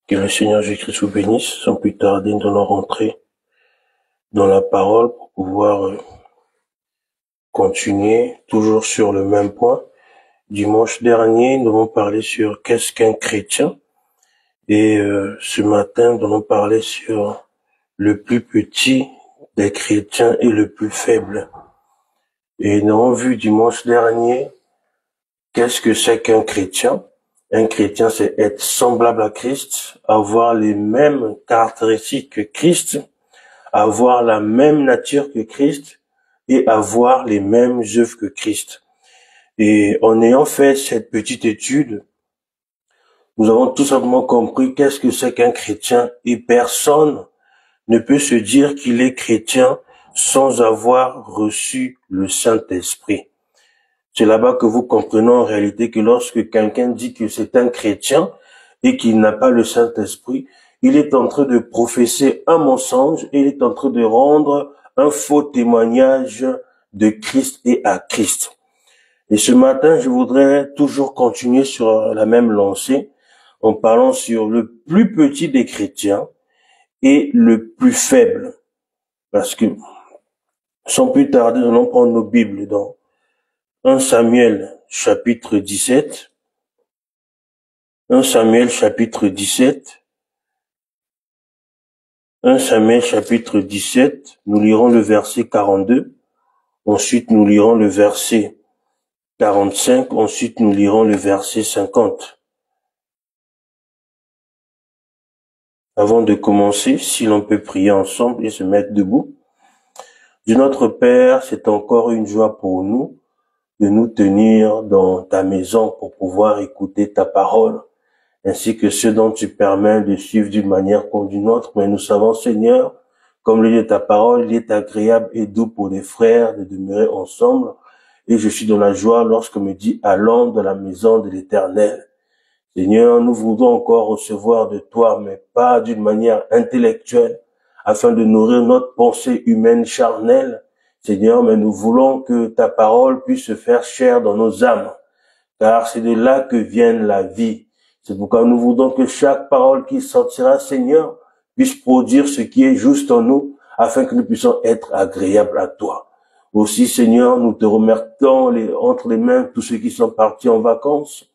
Que le Seigneur Jésus-Christ vous bénisse, sans plus tarder, nous allons rentrer dans la parole pour pouvoir continuer, toujours sur le même point. Dimanche dernier, nous avons parlé sur qu'est-ce qu'un chrétien. Et ce matin, nous allons parler sur le plus petit des chrétiens et le plus faible. Et nous avons vu dimanche dernier, qu'est-ce que c'est qu'un chrétien? Un chrétien, c'est être semblable à Christ, avoir les mêmes caractéristiques que Christ, avoir la même nature que Christ et avoir les mêmes œuvres que Christ. Et en ayant fait cette petite étude, nous avons tout simplement compris qu'est-ce que c'est qu'un chrétien et personne ne peut se dire qu'il est chrétien sans avoir reçu le Saint-Esprit. C'est là-bas que vous comprenez en réalité que lorsque quelqu'un dit que c'est un chrétien et qu'il n'a pas le Saint-Esprit, il est en train de professer un mensonge et il est en train de rendre un faux témoignage de Christ et à Christ. Et ce matin, je voudrais toujours continuer sur la même lancée en parlant sur le plus petit des chrétiens et le plus faible. Parce que, sans plus tarder, nous allons prendre nos Bibles dans 1 Samuel chapitre 17, 1 Samuel chapitre 17, 1 Samuel chapitre 17, nous lirons le verset 42, ensuite nous lirons le verset 45, ensuite nous lirons le verset 50. Avant de commencer, si l'on peut prier ensemble et se mettre debout. Dieu notre Père, c'est encore une joie pour nous de nous tenir dans ta maison pour pouvoir écouter ta parole, ainsi que ceux dont tu permets de suivre d'une manière comme d'une autre. Mais nous savons, Seigneur, comme le dit de ta parole, il est agréable et doux pour les frères de demeurer ensemble. Et je suis dans la joie lorsque me dit, allons dans la maison de l'Éternel. Seigneur, nous voudrons encore recevoir de toi, mais pas d'une manière intellectuelle, afin de nourrir notre pensée humaine charnelle. Seigneur, mais nous voulons que ta parole puisse se faire chair dans nos âmes, car c'est de là que vient la vie. C'est pourquoi nous voudrons que chaque parole qui sortira, Seigneur, puisse produire ce qui est juste en nous, afin que nous puissions être agréables à toi. Aussi, Seigneur, nous te remettons entre les mains tous ceux qui sont partis en vacances,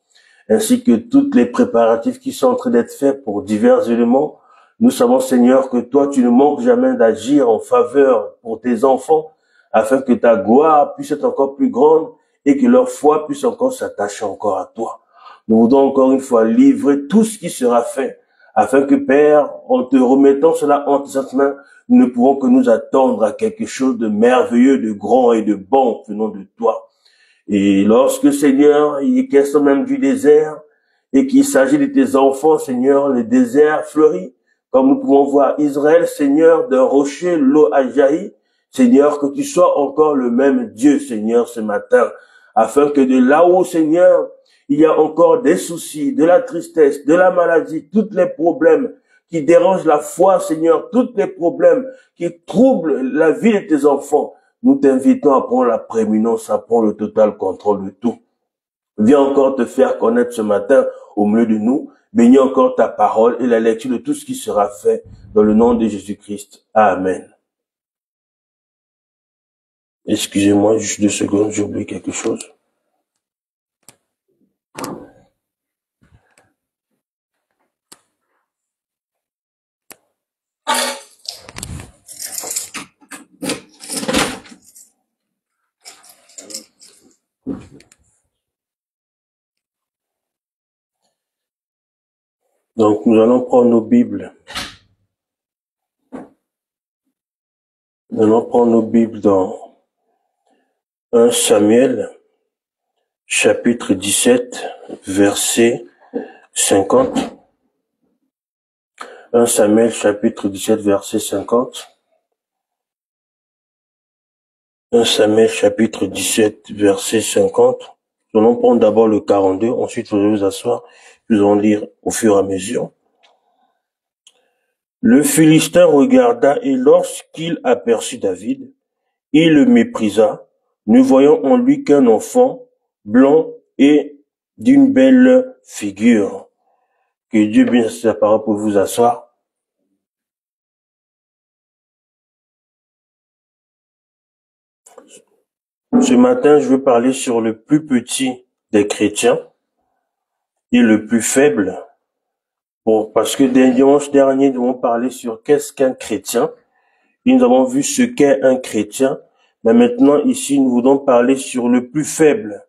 ainsi que tous les préparatifs qui sont en train d'être faits pour divers éléments. Nous savons, Seigneur, que toi, tu ne manques jamais d'agir en faveur pour tes enfants, afin que ta gloire puisse être encore plus grande et que leur foi puisse encore s'attacher encore à toi. Nous voudrons encore une fois livrer tout ce qui sera fait, afin que, Père, en te remettant cela entre tes mains, nous ne pourrons que nous attendre à quelque chose de merveilleux, de grand et de bon venant de toi. Et lorsque, Seigneur, il est question même du désert, et qu'il s'agit de tes enfants, Seigneur, le désert fleurit. Comme nous pouvons voir Israël, Seigneur, d'un rocher, l'eau a jailli. Seigneur, que tu sois encore le même Dieu, Seigneur, ce matin, afin que de là où, Seigneur, il y a encore des soucis, de la tristesse, de la maladie, tous les problèmes qui dérangent la foi, Seigneur, tous les problèmes qui troublent la vie de tes enfants, nous t'invitons à prendre la prééminence, à prendre le total contrôle de tout. Viens encore te faire connaître ce matin au milieu de nous. Bénis encore ta parole et la lecture de tout ce qui sera fait dans le nom de Jésus-Christ. Amen. Excusez-moi, juste 2 secondes, j'ai oublié quelque chose. Donc, nous allons prendre nos Bibles. Nous allons prendre nos Bibles dans 1 Samuel, chapitre 17, verset 50. 1 Samuel, chapitre 17, verset 50. 1 Samuel, chapitre 17, verset 50. Nous allons prendre d'abord le 42, ensuite vous allez vous asseoir, nous allons lire au fur et à mesure. Le Philistin regarda et lorsqu'il aperçut David, il le méprisa, ne voyant en lui qu'un enfant blanc et d'une belle figure. Que Dieu bénisse sa parole pour vous asseoir. Ce matin, je veux parler sur le plus petit des chrétiens et le plus faible. Bon, parce que dimanche dernier, nous avons parlé sur qu'est-ce qu'un chrétien. Et nous avons vu ce qu'est un chrétien. Mais maintenant, ici, nous voulons parler sur le plus faible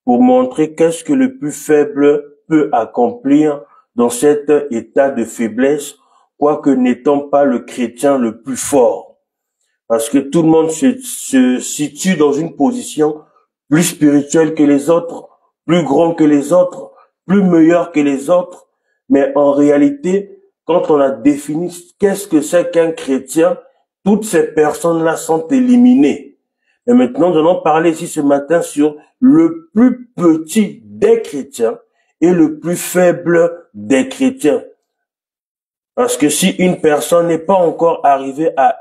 pour montrer qu'est-ce que le plus faible peut accomplir dans cet état de faiblesse, quoique n'étant pas le chrétien le plus fort. Parce que tout le monde se situe dans une position plus spirituelle que les autres, plus grand que les autres, plus meilleur que les autres. Mais en réalité, quand on a défini qu'est-ce que c'est qu'un chrétien, toutes ces personnes-là sont éliminées. Et maintenant, nous allons parler ici ce matin sur le plus petit des chrétiens et le plus faible des chrétiens. Parce que si une personne n'est pas encore arrivée à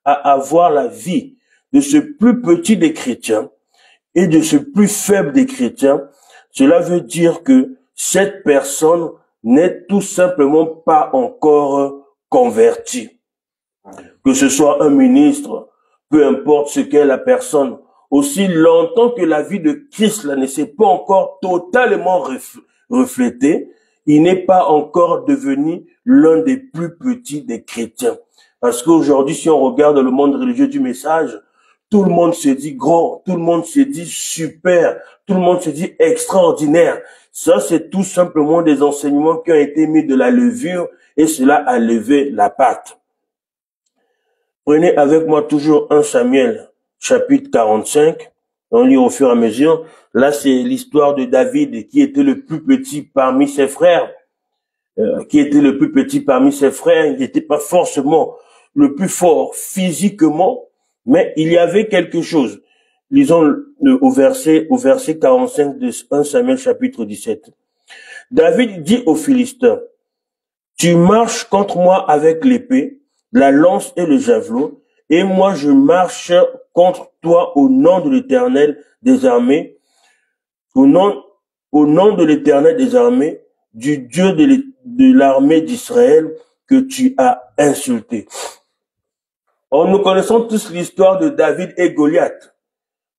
avoir la vie de ce plus petit des chrétiens et de ce plus faible des chrétiens, cela veut dire que cette personne n'est tout simplement pas encore convertie. Que ce soit un ministre, peu importe ce qu'est la personne, aussi longtemps que la vie de Christ là, ne s'est pas encore totalement reflétée, il n'est pas encore devenu l'un des plus petits des chrétiens. Parce qu'aujourd'hui, si on regarde le monde religieux du message, tout le monde se dit grand, tout le monde se dit super, tout le monde se dit extraordinaire. Ça, c'est tout simplement des enseignements qui ont été mis de la levure et cela a levé la pâte. Prenez avec moi toujours 1 Samuel, chapitre 45. On lit au fur et à mesure. Là, c'est l'histoire de David qui était le plus petit parmi ses frères. Il n'était pas forcément le plus fort physiquement, mais il y avait quelque chose. Lisons au verset 45 de 1 Samuel chapitre 17. David dit aux Philistins, « Tu marches contre moi avec l'épée, la lance et le javelot, et moi je marche contre toi au nom de l'Éternel des armées, au nom de l'Éternel des armées, du Dieu de l'armée d'Israël que tu as insulté. » Or, nous connaissons tous l'histoire de David et Goliath.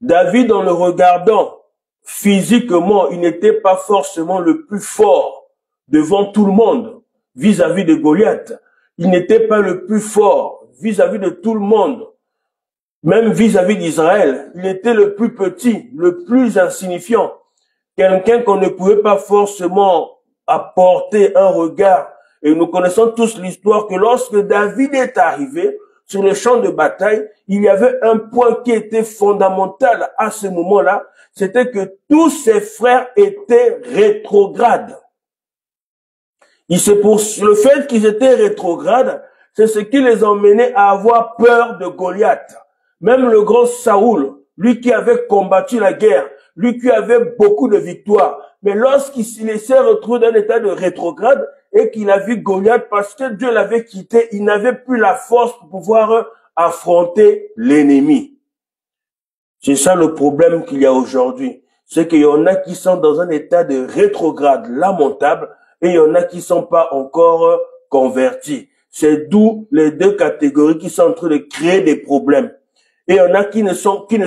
David, en le regardant physiquement, il n'était pas forcément le plus fort devant tout le monde vis-à-vis de Goliath. Il n'était pas le plus fort vis-à-vis de tout le monde, même vis-à-vis d'Israël. Il était le plus petit, le plus insignifiant. Quelqu'un qu'on ne pouvait pas forcément apporter un regard. Et nous connaissons tous l'histoire que lorsque David est arrivé sur le champ de bataille, il y avait un point qui était fondamental à ce moment-là, c'était que tous ses frères étaient rétrogrades. Et c'est pour le fait qu'ils étaient rétrogrades, c'est ce qui les emmenait à avoir peur de Goliath. Même le grand Saoul, lui qui avait combattu la guerre, lui qui avait beaucoup de victoires, mais lorsqu'il s'est retrouvé dans un état de rétrograde et qu'il a vu Goliath, parce que Dieu l'avait quitté, il n'avait plus la force pour pouvoir affronter l'ennemi. C'est ça le problème qu'il y a aujourd'hui. C'est qu'il y en a qui sont dans un état de rétrograde lamentable et il y en a qui sont pas encore convertis. C'est d'où les deux catégories qui sont en train de créer des problèmes. Et il y en a qui ne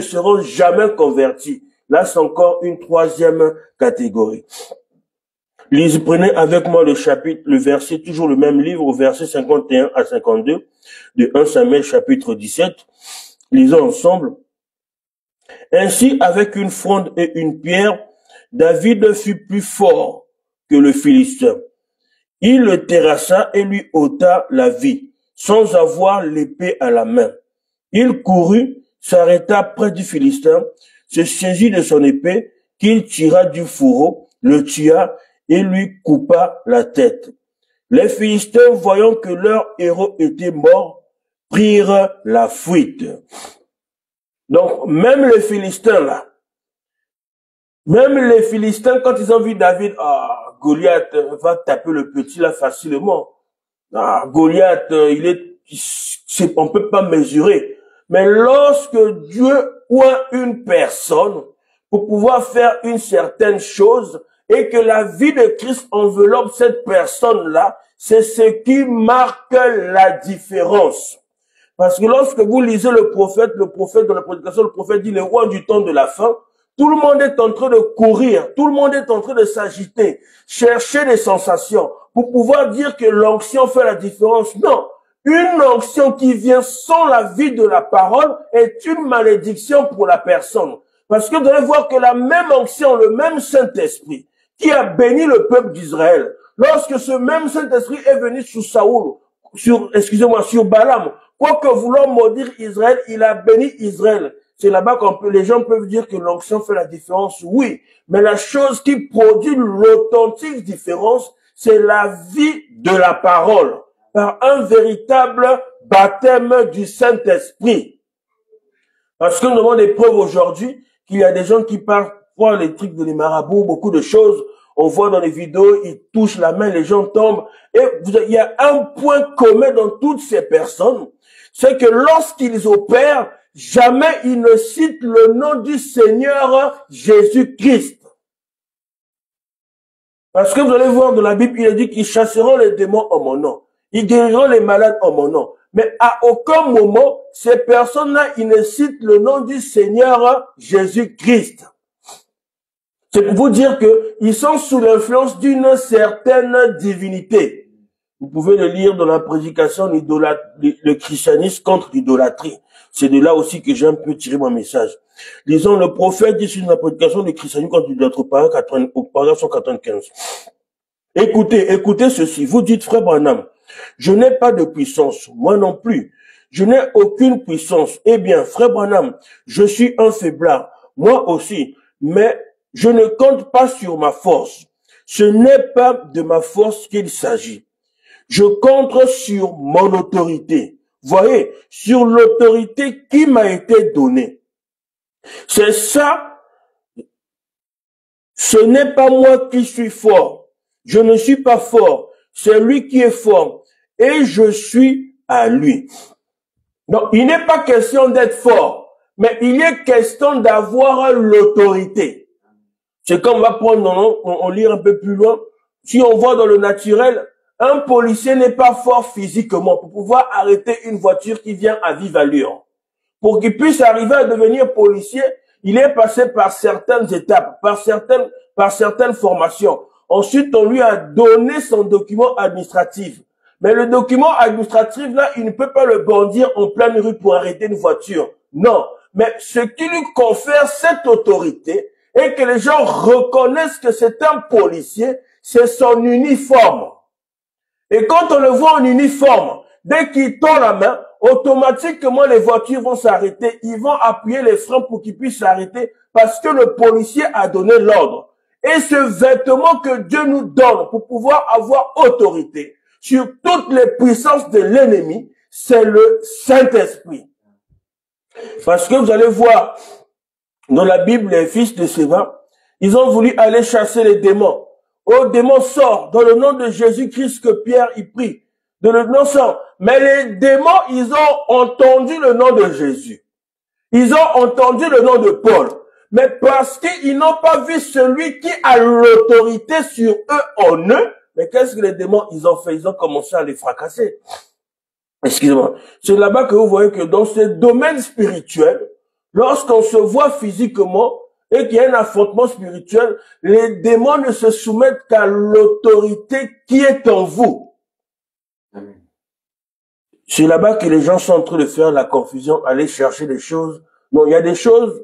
seront jamais convertis. Là, c'est encore une troisième catégorie. Prenez avec moi le verset, toujours le même livre, au verset 51 à 52 de 1 Samuel chapitre 17. Lisons ensemble. Ainsi, avec une fronde et une pierre, David fut plus fort que le Philistin. Il le terrassa et lui ôta la vie, sans avoir l'épée à la main. Il courut, s'arrêta près du Philistin, se saisit de son épée, qu'il tira du fourreau, le tua et lui coupa la tête. Les Philistins, voyant que leur héros était mort, prirent la fuite. Donc, même les Philistins là, quand ils ont vu David, Goliath va taper le petit là facilement. Goliath, on peut pas mesurer. Mais lorsque Dieu oint une personne pour pouvoir faire une certaine chose et que la vie de Christ enveloppe cette personne-là, c'est ce qui marque la différence. Parce que lorsque vous lisez le prophète dans la prédication, le prophète dit les rois du temps de la fin, tout le monde est en train de courir, tout le monde est en train de s'agiter, chercher des sensations pour pouvoir dire que l'onction fait la différence. Non, une onction qui vient sans la vie de la parole est une malédiction pour la personne. Parce que vous allez voir que la même onction, le même Saint-Esprit qui a béni le peuple d'Israël, lorsque ce même Saint-Esprit est venu sur Saoul, sur Balaam, quoique voulant maudire Israël, il a béni Israël. C'est là-bas les gens peuvent dire que l'onction fait la différence, oui. Mais la chose qui produit l'authentique différence, c'est la vie de la parole, par un véritable baptême du Saint-Esprit. Parce que nous avons des preuves aujourd'hui qu'il y a des gens qui partent voir les trucs de les marabouts, beaucoup de choses. On voit dans les vidéos, ils touchent la main, les gens tombent. Et il y a un point commun dans toutes ces personnes, c'est que lorsqu'ils opèrent, jamais ils ne citent le nom du Seigneur Jésus-Christ. Parce que vous allez voir dans la Bible, il est dit qu'ils chasseront les démons en mon nom. Ils guériront les malades en mon nom. Mais à aucun moment, ces personnes-là, ils ne citent le nom du Seigneur Jésus-Christ. C'est pour vous dire qu'ils sont sous l'influence d'une certaine divinité. Vous pouvez le lire dans la prédication, le christianisme contre l'idolâtrie. C'est de là aussi que j'ai un peu tiré mon message. Disons, le prophète dit sur la prédication du christianisme contre l'idolâtrie, au paragraphe 195. Écoutez ceci. Vous dites, frère Branham, je n'ai pas de puissance, moi non plus. Je n'ai aucune puissance. Eh bien, frère Branham, je suis un faiblard, moi aussi. Mais je ne compte pas sur ma force. Ce n'est pas de ma force qu'il s'agit. Je compte sur mon autorité. Voyez, sur l'autorité qui m'a été donnée. C'est ça. Ce n'est pas moi qui suis fort. Je ne suis pas fort. C'est lui qui est fort. Et je suis à lui. Donc, il n'est pas question d'être fort, mais il est question d'avoir l'autorité. C'est comme on va prendre, on lit un peu plus loin. Si on voit dans le naturel, un policier n'est pas fort physiquement pour pouvoir arrêter une voiture qui vient à vive allure. Pour qu'il puisse arriver à devenir policier, il est passé par certaines étapes, par certaines formations. Ensuite, on lui a donné son document administratif. Mais le document administratif, là, il ne peut pas le brandir en pleine rue pour arrêter une voiture. Non. Mais ce qui lui confère cette autorité et que les gens reconnaissent que c'est un policier, c'est son uniforme. Et quand on le voit en uniforme, dès qu'il tend la main, automatiquement les voitures vont s'arrêter. Ils vont appuyer les freins pour qu'ils puissent s'arrêter parce que le policier a donné l'ordre. Et ce vêtement que Dieu nous donne pour pouvoir avoir autorité sur toutes les puissances de l'ennemi, c'est le Saint-Esprit. Parce que vous allez voir, dans la Bible, les fils de Séva, ils ont voulu aller chasser les démons. Oh, démon sort dans le nom de Jésus-Christ que Pierre y prie. De le nom sort. Mais les démons, ils ont entendu le nom de Jésus. Ils ont entendu le nom de Paul. Mais parce qu'ils n'ont pas vu celui qui a l'autorité sur eux en eux, mais qu'est-ce que les démons, ils ont fait? Ils ont commencé à les fracasser. Excusez-moi. C'est là-bas que vous voyez que dans ce domaine spirituel, lorsqu'on se voit physiquement et qu'il y a un affrontement spirituel, les démons ne se soumettent qu'à l'autorité qui est en vous. C'est là-bas que les gens sont en train de faire la confusion, aller chercher des choses. Non, il y a des choses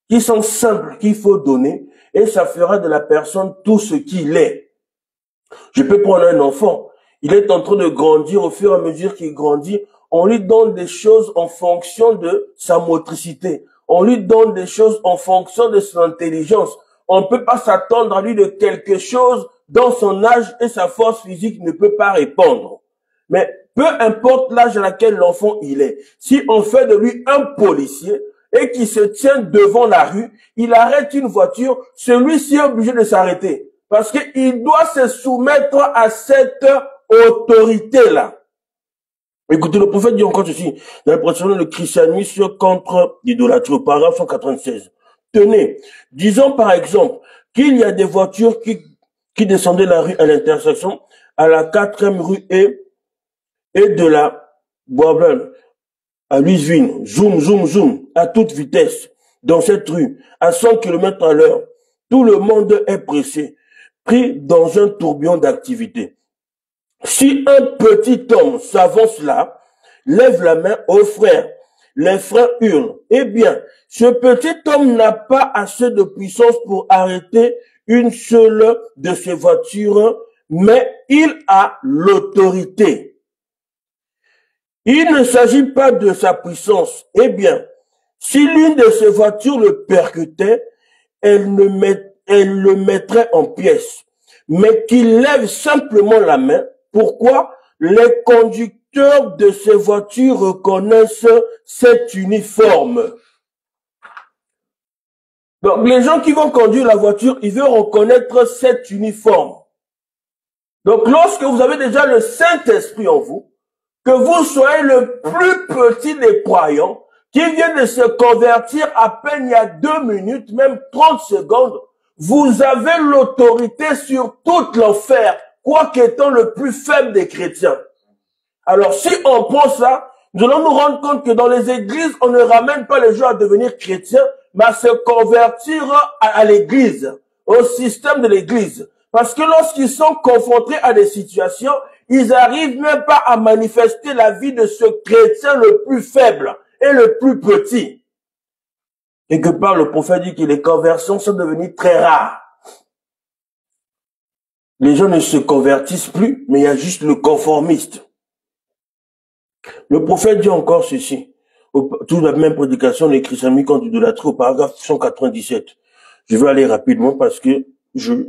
qui sont simples, qu'il faut donner, et ça fera de la personne tout ce qu'il est. Je peux prendre un enfant, il est en train de grandir, au fur et à mesure qu'il grandit, on lui donne des choses en fonction de sa motricité, on lui donne des choses en fonction de son intelligence. On ne peut pas s'attendre à lui de quelque chose dont son âge et sa force physique ne peut pas répondre. Mais peu importe l'âge à laquelle l'enfant il est, si on fait de lui un policier, et qui se tient devant la rue, il arrête une voiture, celui-ci est obligé de s'arrêter. Parce qu'il doit se soumettre à cette autorité-là. Écoutez, le prophète dit encore ceci, dans la prédication de christianisme contre l'idolâtrie, paragraphe 196. Tenez, disons par exemple qu'il y a des voitures qui descendait la rue à l'intersection, à la 4e rue et de la Boisblanc à Louisville, zoom, zoom, zoom, à toute vitesse, dans cette rue, à 100 km à l'heure. Tout le monde est pressé, pris dans un tourbillon d'activité. Si un petit homme s'avance là, lève la main aux frères, les frères hurlent. Eh bien, ce petit homme n'a pas assez de puissance pour arrêter une seule de ses voitures, mais il a l'autorité. Il ne s'agit pas de sa puissance. Eh bien, si l'une de ses voitures le percutait, elle le mettrait en pièces. Mais qu'il lève simplement la main. Pourquoi? Les conducteurs de ces voitures reconnaissent cet uniforme. Donc, les gens qui vont conduire la voiture, ils veulent reconnaître cet uniforme. Donc, lorsque vous avez déjà le Saint-Esprit en vous, que vous soyez le plus petit des croyants, qui vient de se convertir à peine il y a 2 minutes, même 30 secondes, vous avez l'autorité sur toute l'enfer, quoi qu'étant le plus faible des chrétiens. Alors, si on prend ça, nous allons nous rendre compte que dans les églises, on ne ramène pas les gens à devenir chrétiens, mais à se convertir à l'église, au système de l'église. Parce que lorsqu'ils sont confrontés à des situations, ils n'arrivent même pas à manifester la vie de ce chrétien le plus faible et le plus petit. Quelque part, le prophète dit que les conversions sont devenues très rares. Les gens ne se convertissent plus, mais il y a juste le conformiste. Le prophète dit encore ceci, toute la même prédication, les chrétiens contre l'idolâtrie, au paragraphe 197. Je vais aller rapidement parce que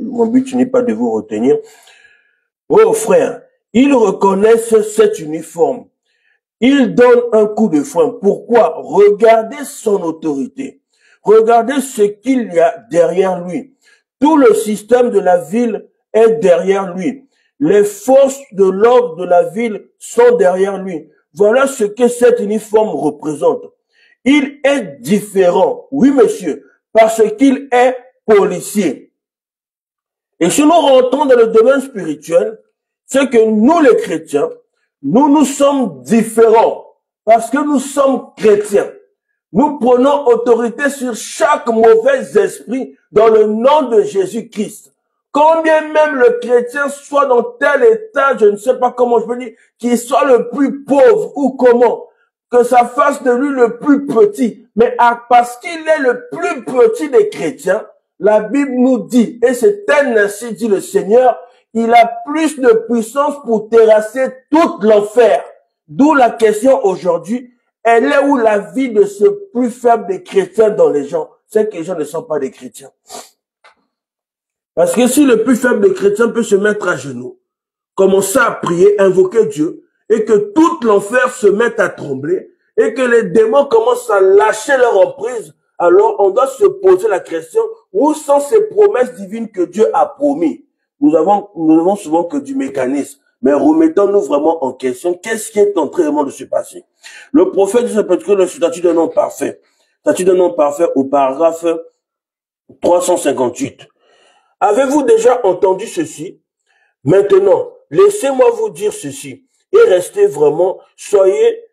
mon but n'est pas de vous retenir. Oh frère, ils reconnaissent cet uniforme. Ils donnent un coup de frein. Pourquoi? Regardez son autorité. Regardez ce qu'il y a derrière lui. Tout le système de la ville est derrière lui. Les forces de l'ordre de la ville sont derrière lui. Voilà ce que cet uniforme représente. Il est différent, oui monsieur, parce qu'il est policier. Et si nous rentrons dans le domaine spirituel, c'est que nous les chrétiens, nous sommes différents parce que nous sommes chrétiens. Nous prenons autorité sur chaque mauvais esprit dans le nom de Jésus-Christ. Combien même le chrétien soit dans tel état, je ne sais pas comment je peux dire, qu'il soit le plus pauvre ou comment, que ça fasse de lui le plus petit. Mais parce qu'il est le plus petit des chrétiens, la Bible nous dit, et c'est ainsi dit le Seigneur, il a plus de puissance pour terrasser tout l'enfer. D'où la question aujourd'hui, elle est où la vie de ce plus faible des chrétiens dans les gens? C'est que les gens ne sont pas des chrétiens. Parce que si le plus faible des chrétiens peut se mettre à genoux, commencer à prier, invoquer Dieu, et que tout l'enfer se mette à trembler, et que les démons commencent à lâcher leur emprise, alors on doit se poser la question, où sont ces promesses divines que Dieu a promis? Nous avons souvent que du mécanisme, mais remettons-nous vraiment en question, qu'est-ce qui est en train de se passer? Le prophète dit que le statut d'un homme parfait. Statut d'un homme parfait au paragraphe 358. Avez-vous déjà entendu ceci? Maintenant, laissez-moi vous dire ceci et restez vraiment, soyez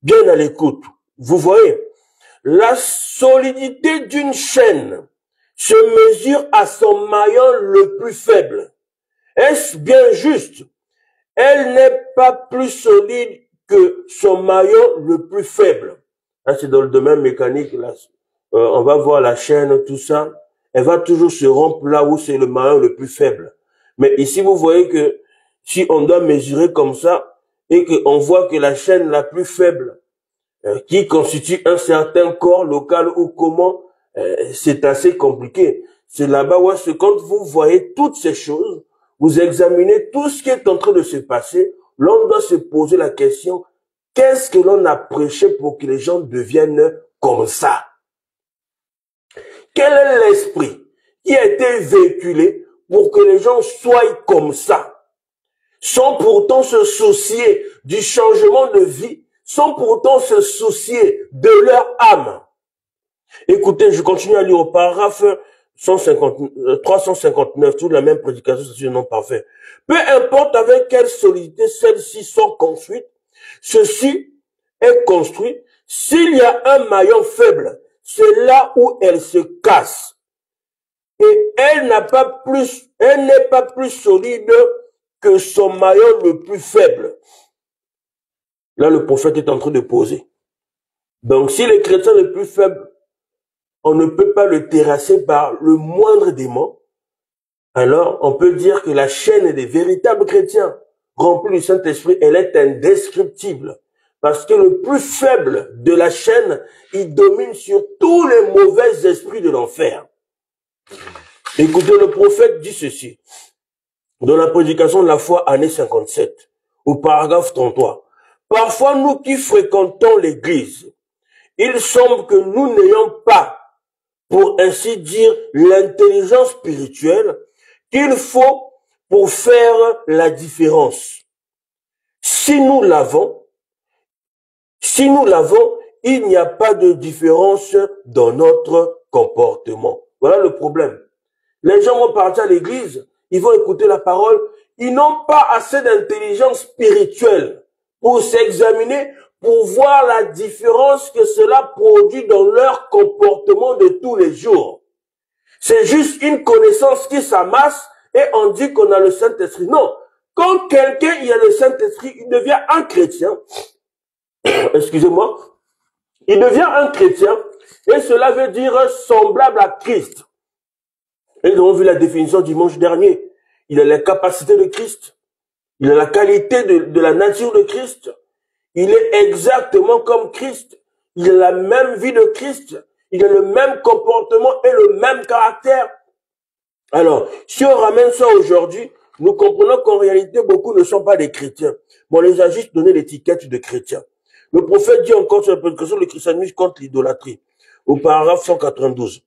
bien à l'écoute. Vous voyez, la solidité d'une chaîne se mesure à son maillon le plus faible. Est-ce bien juste? Elle n'est pas plus solide que son maillon le plus faible. Là, c'est dans le domaine mécanique. Là, on va voir la chaîne, tout ça. Elle va toujours se rompre là où c'est le maillon le plus faible. Mais ici, vous voyez que si on doit mesurer comme ça et qu'on voit que la chaîne la plus faible, qui constitue un certain corps local ou comment, c'est assez compliqué. C'est là-bas où quand vous voyez toutes ces choses, vous examinez tout ce qui est en train de se passer, l'on doit se poser la question, qu'est-ce que l'on a prêché pour que les gens deviennent comme ça? Quel est l'esprit qui a été véhiculé pour que les gens soient comme ça? Sans pourtant se soucier du changement de vie, sans pourtant se soucier de leur âme. Écoutez, je continue à lire au paragraphe 359, toute la même prédication, c'est un nom parfait. Peu importe avec quelle solidité celles-ci sont construites, ceci est construit. S'il y a un maillon faible, c'est là où elle se casse. Et elle n'est pas plus solide que son maillon le plus faible. Là, le prophète est en train de poser. Donc, si les chrétiens les plus faibles, on ne peut pas le terrasser par le moindre démon, alors on peut dire que la chaîne des véritables chrétiens, remplis du Saint-Esprit, elle est indescriptible. Parce que le plus faible de la chaîne, il domine sur tous les mauvais esprits de l'enfer. Écoutez, le prophète dit ceci, dans la prédication de la foi, année 57, au paragraphe 33. Parfois, nous qui fréquentons l'église, il semble que nous n'ayons pas, pour ainsi dire, l'intelligence spirituelle qu'il faut pour faire la différence. Si nous l'avons, il n'y a pas de différence dans notre comportement. Voilà le problème. Les gens vont partir à l'église, ils vont écouter la parole, ils n'ont pas assez d'intelligence spirituelle pour s'examiner, pour voir la différence que cela produit dans leur comportement de tous les jours. C'est juste une connaissance qui s'amasse et on dit qu'on a le Saint-Esprit. Non, quand quelqu'un il a le Saint-Esprit, il devient un chrétien, excusez-moi, il devient un chrétien et cela veut dire semblable à Christ. Et nous avons vu la définition dimanche dernier. Il a la capacité de Christ. Il a la qualité de la nature de Christ. Il est exactement comme Christ. Il a la même vie de Christ. Il a le même comportement et le même caractère. Alors, si on ramène ça aujourd'hui, nous comprenons qu'en réalité, beaucoup ne sont pas des chrétiens. Mais on les a juste donné l'étiquette de chrétiens. Le prophète dit encore sur la prédication le christianisme contre l'idolâtrie, au paragraphe 192.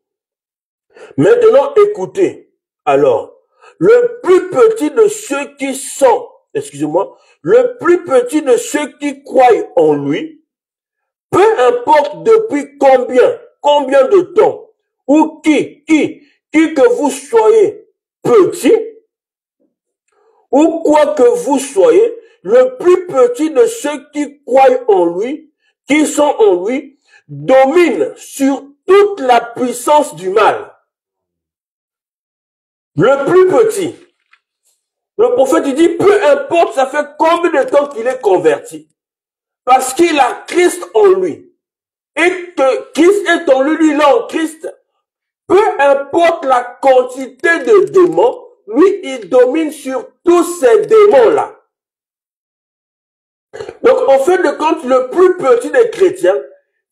Maintenant, écoutez, alors, le plus petit de ceux qui sont, le plus petit de ceux qui croient en lui, peu importe depuis combien de temps, ou qui que vous soyez petit, ou quoi que vous soyez, le plus petit de ceux qui croient en lui, qui sont en lui, domine sur toute la puissance du mal. Le plus petit. Le prophète il dit, peu importe, ça fait combien de temps qu'il est converti. Parce qu'il a Christ en lui. Et que Christ est en lui, lui il est en Christ. Peu importe la quantité de démons, lui il domine sur tous ces démons-là. Donc en fait de compte, le plus petit des chrétiens,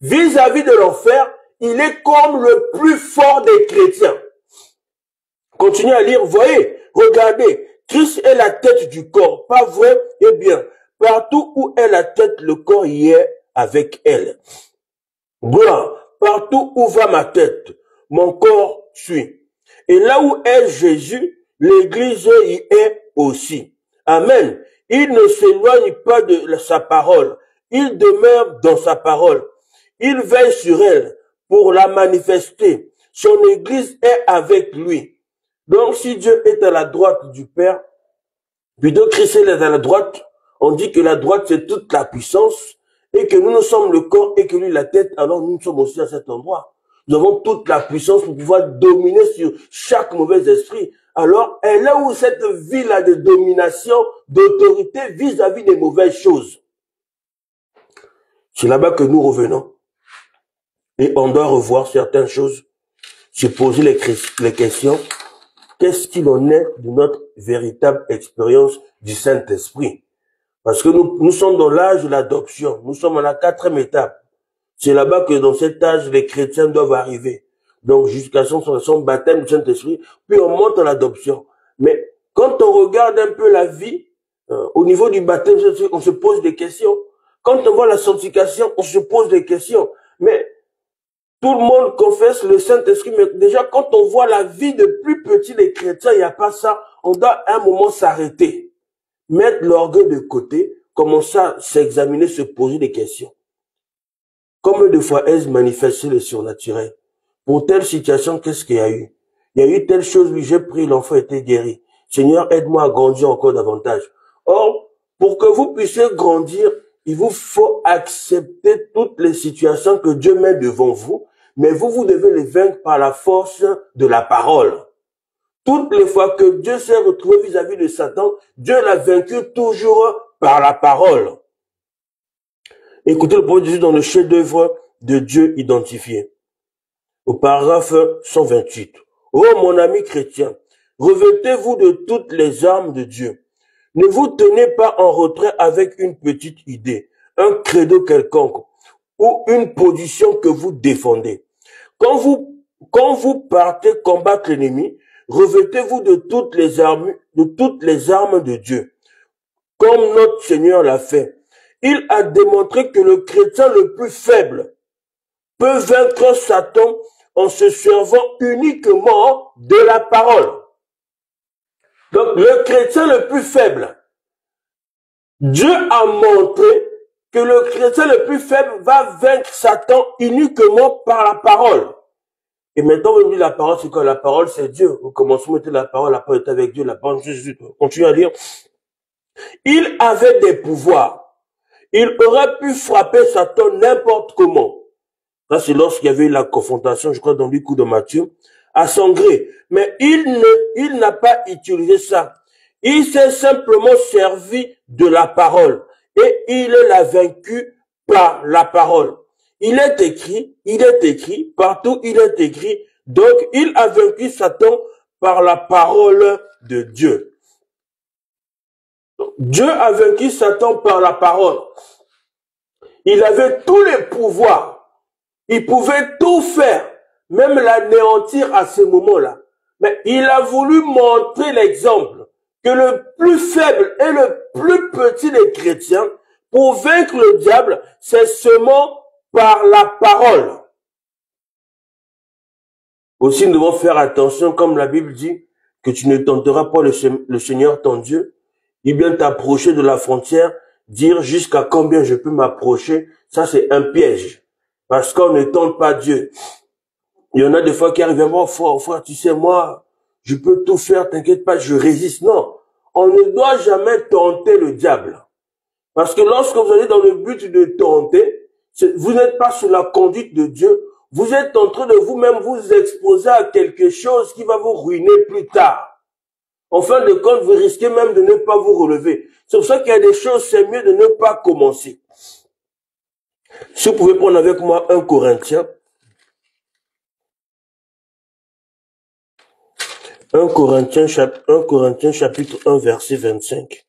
vis-à-vis de l'enfer, il est comme le plus fort des chrétiens. Continuez à lire, voyez, regardez, Christ est la tête du corps, pas vrai? Eh bien, partout où est la tête, le corps y est avec elle. Gloire, partout où va ma tête, mon corps suit. Et là où est Jésus, l'église y est aussi. Amen. Il ne s'éloigne pas de sa parole. Il demeure dans sa parole. Il veille sur elle pour la manifester. Son église est avec lui. Donc, si Dieu est à la droite du Père, plutôt Christ est à la droite, on dit que la droite c'est toute la puissance, et que nous sommes le corps et que lui la tête, alors nous sommes aussi à cet endroit. Nous avons toute la puissance pour pouvoir dominer sur chaque mauvais esprit. Alors, est là où cette vie-là de domination, d'autorité vis-à-vis des mauvaises choses. C'est là-bas que nous revenons. Et on doit revoir certaines choses, se poser les questions. Qu'est-ce qu'il en est de notre véritable expérience du Saint-Esprit? Parce que nous sommes dans l'âge de l'adoption. Nous sommes à la 4e étape. C'est là-bas que dans cet âge, les chrétiens doivent arriver. Donc jusqu'à son baptême du Saint-Esprit, puis on monte à l'adoption. Mais quand on regarde un peu la vie, au niveau du baptême, on se pose des questions. Quand on voit la sanctification, on se pose des questions. Mais tout le monde confesse le Saint-Esprit, mais déjà quand on voit la vie de plus petits des chrétiens, il n'y a pas ça, on doit à un moment s'arrêter, mettre l'orgueil de côté, commencer à s'examiner, se poser des questions. Combien de fois ai-je manifesté le surnaturel? Pour telle situation, qu'est-ce qu'il y a eu? Il y a eu telle chose, oui, j'ai pris, l'enfant était guéri. Seigneur, aide-moi à grandir encore davantage. Or, pour que vous puissiez grandir, il vous faut accepter toutes les situations que Dieu met devant vous, mais vous devez les vaincre par la force de la parole. Toutes les fois que Dieu s'est retrouvé vis-à-vis de Satan, Dieu l'a vaincu toujours par la parole. Écoutez le prophète Jésus dans le chef-d'œuvre de Dieu identifié. Au paragraphe 128. Oh mon ami chrétien, revêtez-vous de toutes les armes de Dieu. Ne vous tenez pas en retrait avec une petite idée, un credo quelconque ou une position que vous défendez. Quand vous partez combattre l'ennemi, revêtez-vous de toutes les armes de Dieu, comme notre Seigneur l'a fait. Il a démontré que le chrétien le plus faible peut vaincre Satan en se servant uniquement de la parole. Donc, le chrétien le plus faible, Dieu a montré que le chrétien le plus faible va vaincre Satan uniquement par la parole. Et maintenant, on dit la parole, c'est quoi? La parole, c'est Dieu. Au commencement était la parole est avec Dieu, la parole, Jésus. Continue à lire. Il avait des pouvoirs. Il aurait pu frapper Satan n'importe comment. Ça, c'est lorsqu'il y avait eu la confrontation, je crois, dans le coup de Matthieu, à son gré. Mais il n'a pas utilisé ça. Il s'est simplement servi de la parole. Et il l'a vaincu par la parole. Il est écrit, partout il est écrit. Donc, il a vaincu Satan par la parole de Dieu. Dieu a vaincu Satan par la parole. Il avait tous les pouvoirs. Il pouvait tout faire, même l'anéantir à ce moment-là. Mais il a voulu montrer l'exemple que le plus faible et le plus petit des chrétiens, pour vaincre le diable, c'est seulement par la parole. Aussi, nous devons faire attention, comme la Bible dit, que tu ne tenteras pas le Seigneur ton Dieu. Il vient t'approcher de la frontière, dire jusqu'à combien je peux m'approcher. Ça, c'est un piège. Parce qu'on ne tente pas Dieu. Il y en a des fois qui arrivent à moi, frère, tu sais, moi, je peux tout faire, t'inquiète pas, je résiste. Non, on ne doit jamais tenter le diable. Parce que lorsque vous allez dans le but de tenter, vous n'êtes pas sous la conduite de Dieu. Vous êtes en train de vous-même vous exposer à quelque chose qui va vous ruiner plus tard. En fin de compte, vous risquez même de ne pas vous relever. C'est pour ça qu'il y a des choses, c'est mieux de ne pas commencer. Si vous pouvez prendre avec moi 1 Corinthiens. 1 Corinthiens chapitre 1 verset 25.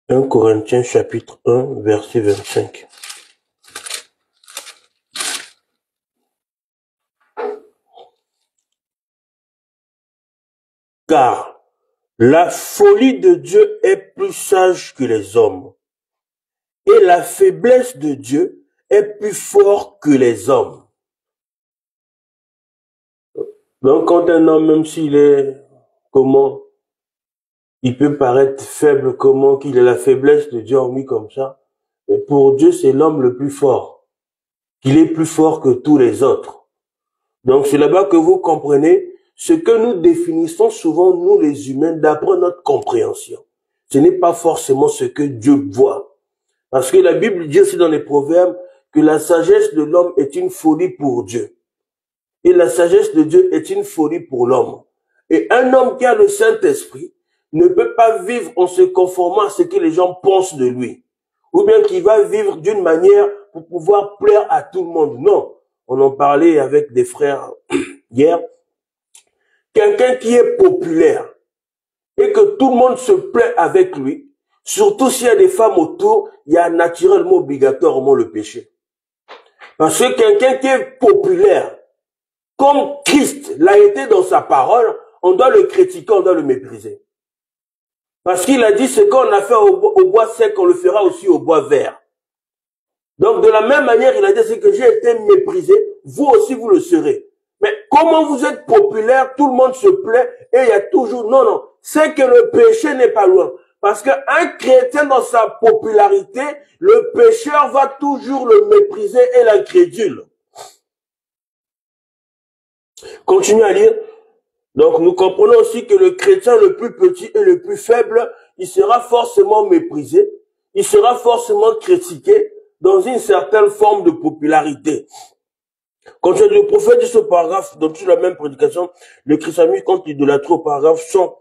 « 1 Corinthiens chapitre 1 verset 25. Car la folie de Dieu est plus sage que les hommes, et la faiblesse de Dieu est plus forte que les hommes. » Donc quand un homme, même s'il est comment, il peut paraître faible, comment qu'il ait la faiblesse de Dieu en lui comme ça, mais pour Dieu c'est l'homme le plus fort, qu'il est plus fort que tous les autres. Donc c'est là-bas que vous comprenez ce que nous définissons souvent, nous les humains, d'après notre compréhension. Ce n'est pas forcément ce que Dieu voit. Parce que la Bible dit aussi dans les Proverbes que la sagesse de l'homme est une folie pour Dieu. Et la sagesse de Dieu est une folie pour l'homme. Et un homme qui a le Saint-Esprit ne peut pas vivre en se conformant à ce que les gens pensent de lui. Ou bien qu'il va vivre d'une manière pour pouvoir plaire à tout le monde. Non. On en parlait avec des frères hier. Quelqu'un qui est populaire et que tout le monde se plaît avec lui, surtout s'il y a des femmes autour, il y a naturellement, obligatoirement le péché. Parce que quelqu'un qui est populaire, comme Christ l'a été dans sa parole, on doit le critiquer, on doit le mépriser. Parce qu'il a dit, ce qu'on a fait au bois sec, on le fera aussi au bois vert. Donc de la même manière, il a dit, c'est que j'ai été méprisé, vous aussi vous le serez. Mais comment vous êtes populaire, tout le monde se plaît et il y a toujours... Non, non, c'est que le péché n'est pas loin. Parce qu'un chrétien dans sa popularité, le pécheur va toujours le mépriser et l'incrédule. Continuez à lire. Donc nous comprenons aussi que le chrétien le plus petit et le plus faible, il sera forcément méprisé, il sera forcément critiqué dans une certaine forme de popularité. Quand le prophète dit ce paragraphe, dans toute la même prédication, le christianisme contre l'idolâtrie au paragraphe 100,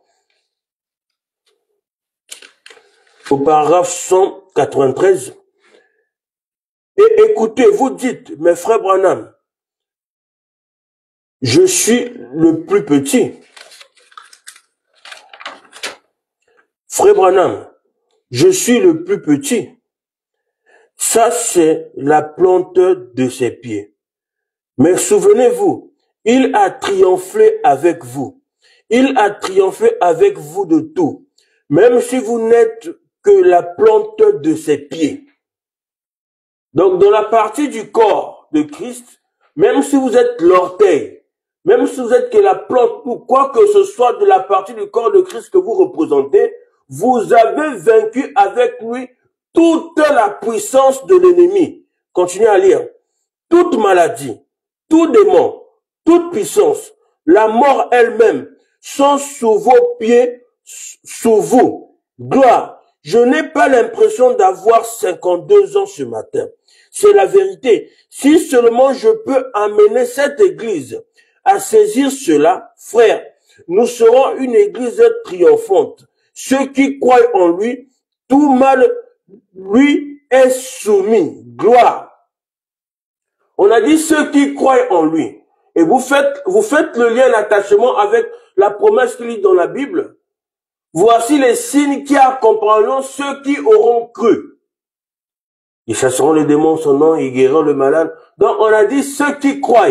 au paragraphe 193, et écoutez, vous dites, mes frères Branham, je suis le plus petit. Frère Branham, je suis le plus petit. Ça, c'est la plante de ses pieds. Mais souvenez-vous, il a triomphé avec vous. Il a triomphé avec vous de tout. Même si vous n'êtes que la plante de ses pieds. Donc, dans la partie du corps de Christ, même si vous êtes l'orteil, même si vous êtes que la plante ou quoi que ce soit de la partie du corps de Christ que vous représentez, vous avez vaincu avec lui toute la puissance de l'ennemi. Continuez à lire. Toute maladie, tout démon, toute puissance, la mort elle-même sont sous vos pieds, sous vous. Gloire. Je n'ai pas l'impression d'avoir 52 ans ce matin. C'est la vérité. Si seulement je peux amener cette église à saisir cela, frère, nous serons une église triomphante. Ceux qui croient en lui, tout mal lui est soumis. Gloire. On a dit ceux qui croient en lui. Et vous faites le lien d'attachement avec la promesse qu'il dit dans la Bible. Voici les signes qui accompagneront ceux qui auront cru. Ils chasseront les démons en son nom, ils guériront le malade. Donc on a dit ceux qui croient.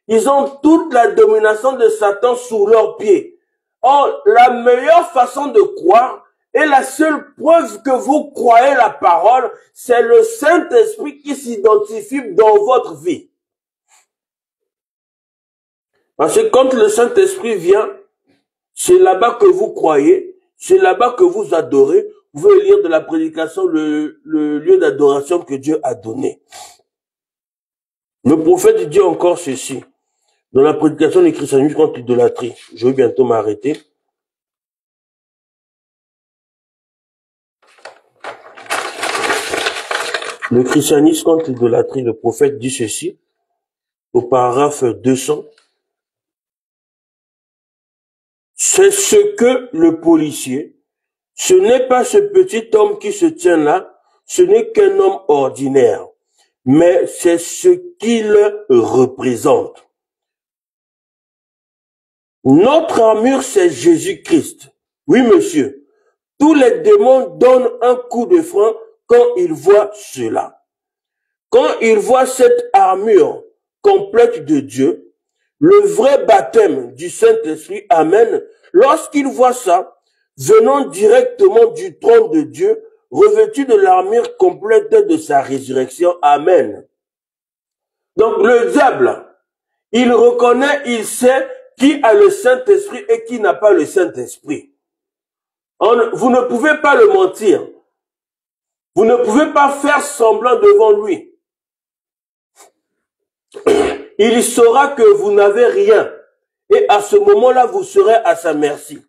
Ils ont toute la domination de Satan sous leurs pieds. Or, la meilleure façon de croire, et la seule preuve que vous croyez la parole, c'est le Saint-Esprit qui s'identifie dans votre vie. Parce que quand le Saint-Esprit vient, c'est là-bas que vous croyez, c'est là-bas que vous adorez. Vous pouvez lire de la prédication le lieu d'adoration que Dieu a donné. Le prophète dit encore ceci, dans la prédication du christianisme contre l'idolâtrie. Je vais bientôt m'arrêter. Le christianisme contre l'idolâtrie, le prophète dit ceci, au paragraphe 200. C'est ce que le policier, ce n'est pas ce petit homme qui se tient là, ce n'est qu'un homme ordinaire, mais c'est ce qu'il représente. Notre armure, c'est Jésus-Christ. Oui, monsieur. Tous les démons donnent un coup de frein quand ils voient cela. Quand ils voient cette armure complète de Dieu, le vrai baptême du Saint-Esprit, amen, lorsqu'ils voient ça, venant directement du trône de Dieu, revêtu de l'armure complète de sa résurrection, amen. Donc le diable, il reconnaît, il sait qui a le Saint-Esprit et qui n'a pas le Saint-Esprit. Vous ne pouvez pas le mentir. Vous ne pouvez pas faire semblant devant lui. Il saura que vous n'avez rien. Et à ce moment-là, vous serez à sa merci.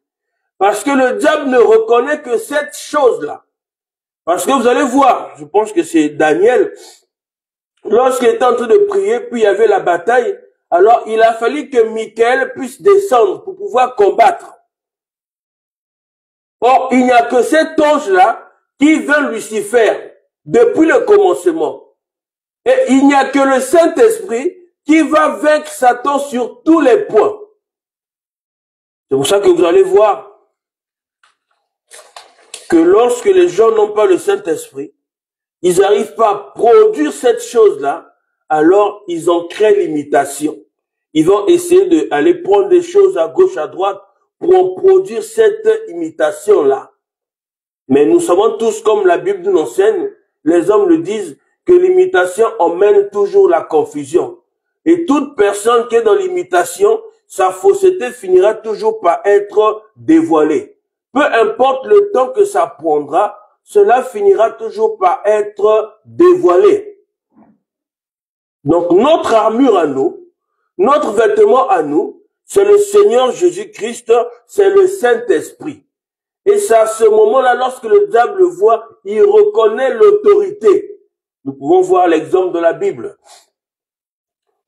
Parce que le diable ne reconnaît que cette chose-là. Parce que vous allez voir, je pense que c'est Daniel, lorsqu'il était en train de prier, puis il y avait la bataille, alors il a fallu que Michael puisse descendre pour pouvoir combattre. Or, il n'y a que cet ange-là qui veut Lucifer depuis le commencement. Et il n'y a que le Saint-Esprit qui va vaincre Satan sur tous les points. C'est pour ça que vous allez voir que lorsque les gens n'ont pas le Saint-Esprit, ils n'arrivent pas à produire cette chose-là, alors ils en créent l'imitation. Ils vont essayer d'aller prendre des choses à gauche, à droite, pour en produire cette imitation-là. Mais nous savons tous, comme la Bible nous enseigne, les hommes le disent, que l'imitation emmène toujours la confusion. Et toute personne qui est dans l'imitation, sa fausseté finira toujours par être dévoilée. Peu importe le temps que ça prendra, cela finira toujours par être dévoilé. Donc notre armure à nous, notre vêtement à nous, c'est le Seigneur Jésus-Christ, c'est le Saint-Esprit. Et c'est à ce moment-là, lorsque le diable le voit, il reconnaît l'autorité. Nous pouvons voir l'exemple de la Bible.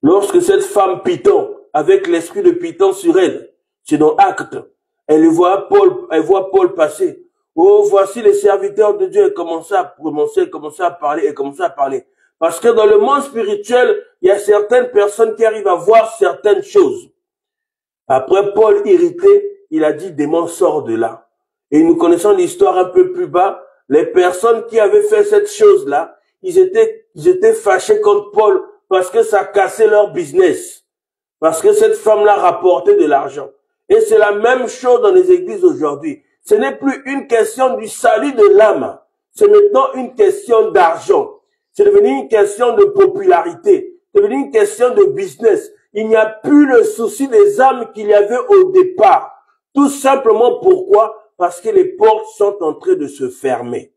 Lorsque cette femme Python, avec l'esprit de Python sur elle, c'est dans Actes, elle voit Paul passer. Oh, voici les serviteurs de Dieu. Elle commence à parler. Parce que dans le monde spirituel, il y a certaines personnes qui arrivent à voir certaines choses. Après, Paul, irrité, il a dit, démon, sort de là. Et nous connaissons l'histoire un peu plus bas. Les personnes qui avaient fait cette chose-là, ils étaient fâchés contre Paul parce que ça cassait leur business. Parce que cette femme-là rapportait de l'argent. Et c'est la même chose dans les églises aujourd'hui. Ce n'est plus une question du salut de l'âme. C'est maintenant une question d'argent. C'est devenu une question de popularité. C'est devenu une question de business. Il n'y a plus le souci des âmes qu'il y avait au départ. Tout simplement pourquoi? Parce que les portes sont en train de se fermer.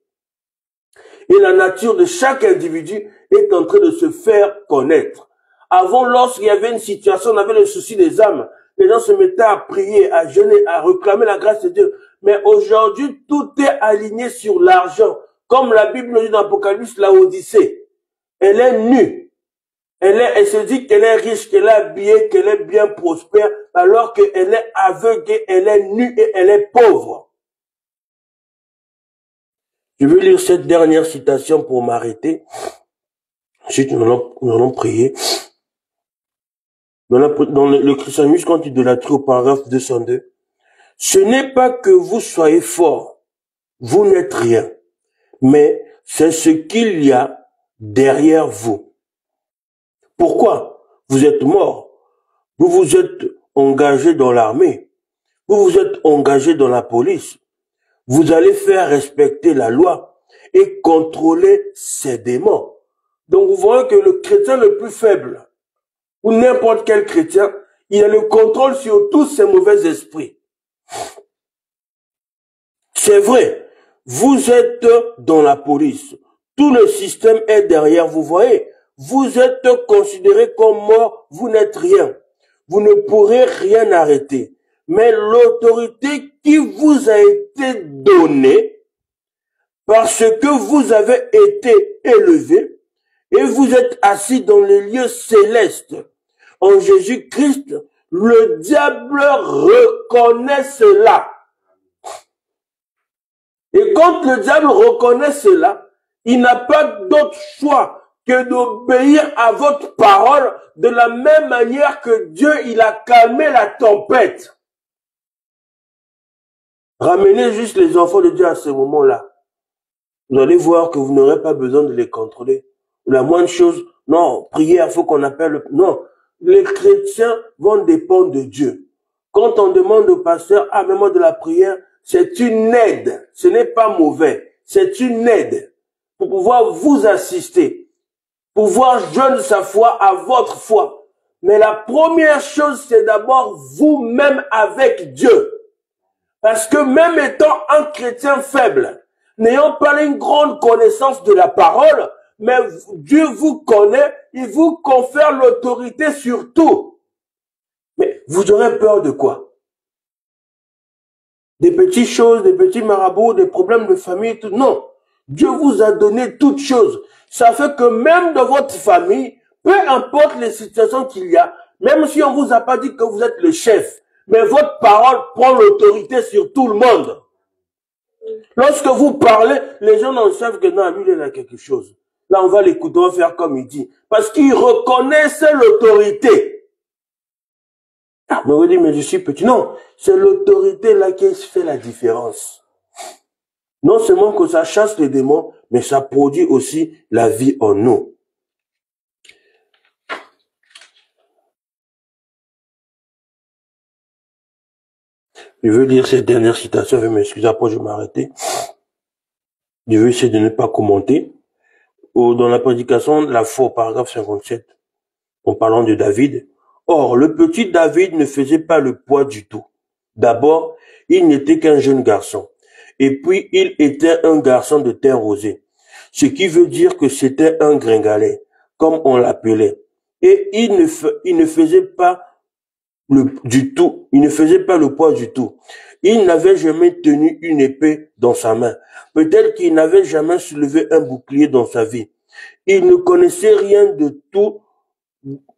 Et la nature de chaque individu est en train de se faire connaître. Avant, lorsqu'il y avait une situation, on avait le souci des âmes. Les gens se mettaient à prier, à jeûner, à réclamer la grâce de Dieu. Mais aujourd'hui, tout est aligné sur l'argent. Comme la Bible dit dans l'Apocalypse, la Odyssée. Elle est nue. Elle se dit qu'elle est riche, qu'elle est habillée, qu'elle est bien prospère, alors qu'elle est aveugle, elle est nue et elle est pauvre. Je veux lire cette dernière citation pour m'arrêter. Ensuite, nous allons prier. Dans le christianisme, quand il idolâtrie au paragraphe 202, ce n'est pas que vous soyez fort, vous n'êtes rien, mais c'est ce qu'il y a derrière vous. Pourquoi? Vous êtes mort, vous vous êtes engagé dans l'armée, vous vous êtes engagé dans la police, vous allez faire respecter la loi et contrôler ces démons. Donc vous voyez que le chrétien le plus faible, ou n'importe quel chrétien, il a le contrôle sur tous ces mauvais esprits. C'est vrai, vous êtes dans la police, tout le système est derrière vous, voyez, vous êtes considéré comme mort, vous n'êtes rien, vous ne pourrez rien arrêter. Mais l'autorité qui vous a été donnée, parce que vous avez été élevé, et vous êtes assis dans les lieux célestes, en Jésus-Christ, le diable reconnaît cela. Et quand le diable reconnaît cela, il n'a pas d'autre choix que d'obéir à votre parole de la même manière que Dieu, il a calmé la tempête. Ramenez juste les enfants de Dieu à ce moment-là. Vous allez voir que vous n'aurez pas besoin de les contrôler. La moindre chose, non, prière, il faut qu'on appelle, non. Les chrétiens vont dépendre de Dieu. Quand on demande au pasteur, ah, mets-moi de la prière, c'est une aide. Ce n'est pas mauvais. C'est une aide pour pouvoir vous assister, pouvoir joindre sa foi à votre foi. Mais la première chose, c'est d'abord vous-même avec Dieu. Parce que même étant un chrétien faible, n'ayant pas une grande connaissance de la parole, mais Dieu vous connaît, il vous confère l'autorité sur tout. Mais vous aurez peur de quoi? Des petites choses, des petits marabouts, des problèmes de famille, tout. Non. Dieu vous a donné toutes choses. Ça fait que même dans votre famille, peu importe les situations qu'il y a, même si on vous a pas dit que vous êtes le chef, mais votre parole prend l'autorité sur tout le monde. Lorsque vous parlez, les gens n'en savent que non, lui, il a quelque chose. Là, on va l'écouter, on va faire comme il dit. Parce qu'ils reconnaissent l'autorité. Ah, mais vous dites, mais je suis petit. Non, c'est l'autorité là qui fait la différence. Non seulement que ça chasse les démons, mais ça produit aussi la vie en nous. Je veux lire cette dernière citation, je m'excuse, après je vais m'arrêter. Je veux essayer de ne pas commenter. Dans la prédication, la foi, paragraphe 57. en parlant de David. Or, le petit David ne faisait pas le poids du tout. D'abord, il n'était qu'un jeune garçon. Et puis, il était un garçon de teint rosé. Ce qui veut dire que c'était un gringalet, comme on l'appelait. Et il ne faisait pas il ne faisait pas le poids du tout. Il n'avait jamais tenu une épée dans sa main. Peut-être qu'il n'avait jamais soulevé un bouclier dans sa vie. Il ne connaissait rien de tout.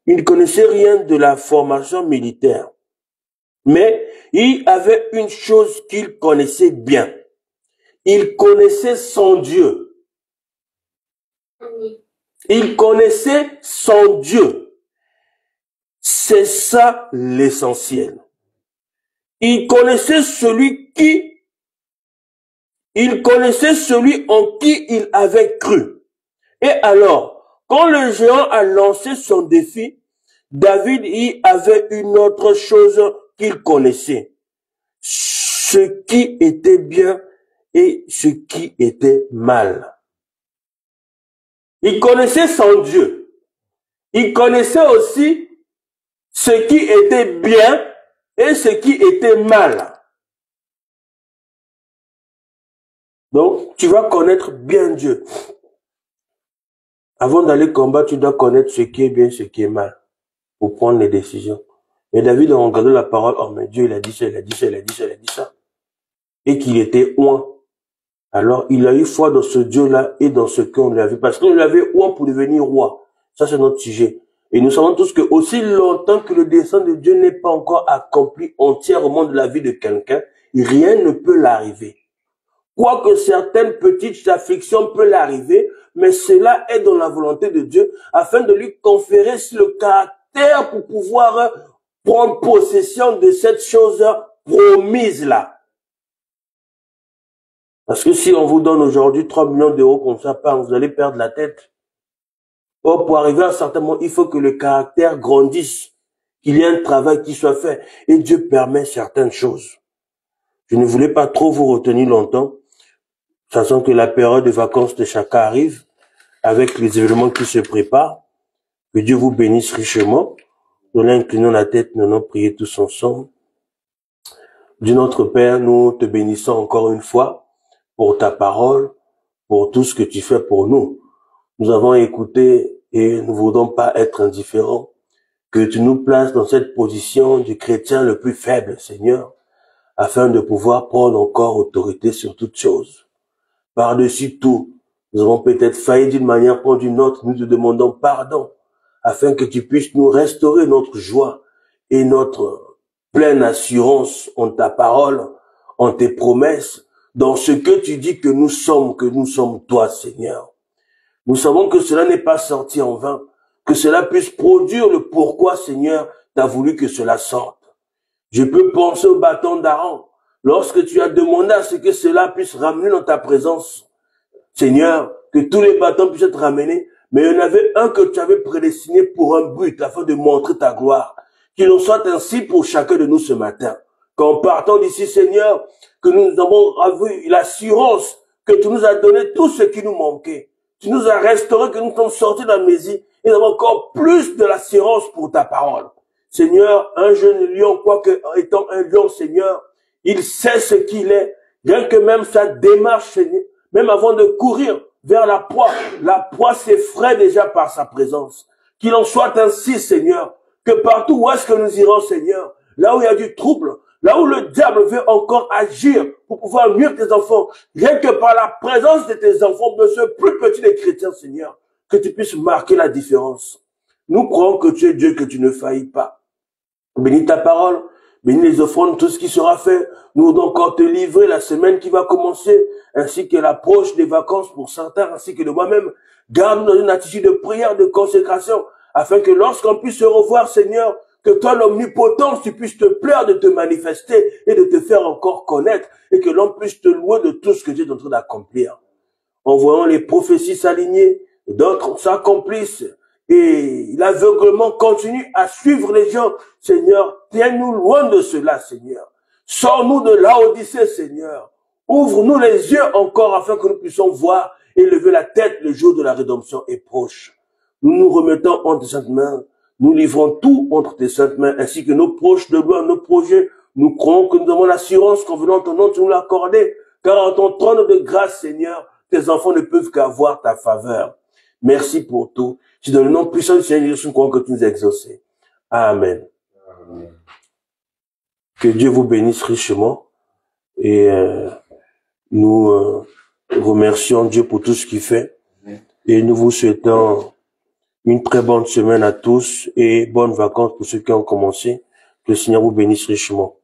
Il ne connaissait rien de la formation militaire. Mais il avait une chose qu'il connaissait bien. Il connaissait son Dieu. Il connaissait son Dieu. C'est ça l'essentiel. Il connaissait celui en qui il avait cru. Et alors, quand le géant a lancé son défi, David y avait une autre chose qu'il connaissait. Ce qui était bien et ce qui était mal. Il connaissait son Dieu. Il connaissait aussi ce qui était bien et ce qui était mal. Donc, tu vas connaître bien Dieu. Avant d'aller combattre, tu dois connaître ce qui est bien, ce qui est mal, pour prendre les décisions. Mais David a regardé la parole, oh mais Dieu, il a dit ça, il a dit ça, il a dit ça, il a dit ça. Et qu'il était oint. Alors, il a eu foi dans ce Dieu-là et dans ce qu'on lui avait. Parce qu'on lui avait oint pour devenir roi. Ça, c'est notre sujet. Et nous savons tous que aussi longtemps que le dessein de Dieu n'est pas encore accompli entièrement de la vie de quelqu'un, rien ne peut l'arriver. Quoique certaines petites afflictions peuvent l'arriver, mais cela est dans la volonté de Dieu afin de lui conférer le caractère pour pouvoir prendre possession de cette chose promise-là. Parce que si on vous donne aujourd'hui 3 millions d'euros comme ça, vous allez perdre la tête. Or, pour arriver à un certain moment, il faut que le caractère grandisse, qu'il y ait un travail qui soit fait. Et Dieu permet certaines choses. Je ne voulais pas trop vous retenir longtemps, sachant que la période de vacances de chacun arrive, avec les événements qui se préparent. Que Dieu vous bénisse richement. Nous inclinons la tête, nous allons prier tous ensemble. Dieu notre Père, nous te bénissons encore une fois pour ta parole, pour tout ce que tu fais pour nous. Nous avons écouté et nous ne voulons pas être indifférents. Que tu nous places dans cette position du chrétien le plus faible, Seigneur, afin de pouvoir prendre encore autorité sur toutes choses. Par-dessus tout, nous avons peut-être failli d'une manière ou d'une autre, nous te demandons pardon, afin que tu puisses nous restaurer notre joie et notre pleine assurance en ta parole, en tes promesses, dans ce que tu dis que nous sommes toi, Seigneur. Nous savons que cela n'est pas sorti en vain, que cela puisse produire le pourquoi, Seigneur, tu as voulu que cela sorte. Je peux penser au bâton d'Aaron, lorsque tu as demandé à ce que cela puisse ramener dans ta présence, Seigneur, que tous les bâtons puissent être ramenés, mais il y en avait un que tu avais prédestiné pour un but, afin de montrer ta gloire. Qu'il en soit ainsi pour chacun de nous ce matin. Qu'en partant d'ici, Seigneur, que nous avons eu l'assurance que tu nous as donné tout ce qui nous manquait. Tu nous as restauré, que nous sommes sortis de l'amnésie, et nous avons encore plus de l'assurance pour ta parole. Seigneur, un jeune lion, quoique étant un lion, Seigneur, il sait ce qu'il est, bien que même sa démarche, Seigneur, même avant de courir vers la proie s'effraie déjà par sa présence. Qu'il en soit ainsi, Seigneur, que partout où est-ce que nous irons, Seigneur, là où il y a du trouble, là où le diable veut encore agir pour pouvoir nuire tes enfants, rien que par la présence de tes enfants, de ce plus petit des chrétiens, Seigneur, que tu puisses marquer la différence. Nous croyons que tu es Dieu, que tu ne faillis pas. Bénis ta parole, bénis les offrandes, tout ce qui sera fait. Nous voulons encore te livrer la semaine qui va commencer, ainsi que l'approche des vacances pour certains, ainsi que de moi-même. Garde-nous dans une attitude de prière, de consécration, afin que lorsqu'on puisse se revoir, Seigneur, que toi, l'omnipotence, tu puisses te plaire de te manifester et de te faire encore connaître, et que l'on puisse te louer de tout ce que tu es en train d'accomplir. En voyant les prophéties s'aligner, d'autres s'accomplissent, et l'aveuglement continue à suivre les gens. Seigneur, tiens-nous loin de cela, Seigneur. Sors-nous de l'Odyssée, Seigneur. Ouvre-nous les yeux encore afin que nous puissions voir et lever la tête. Le jour de la rédemption est proche. Nous nous remettons entre saintes mains. Nous livrons tout entre tes saintes mains, ainsi que nos proches de gloire, nos projets. Nous croyons que nous avons l'assurance qu'en venant ton nom, tu nous l'as accordé. Car en ton trône de grâce, Seigneur, tes enfants ne peuvent qu'avoir ta faveur. Merci pour tout. C'est dans le nom puissant du Seigneur Jésus que tu nous as exaucés. Amen. Amen. Que Dieu vous bénisse richement. Et nous remercions Dieu pour tout ce qu'il fait. Et nous vous souhaitons une très bonne semaine à tous et bonnes vacances pour ceux qui ont commencé. Que le Seigneur vous bénisse richement.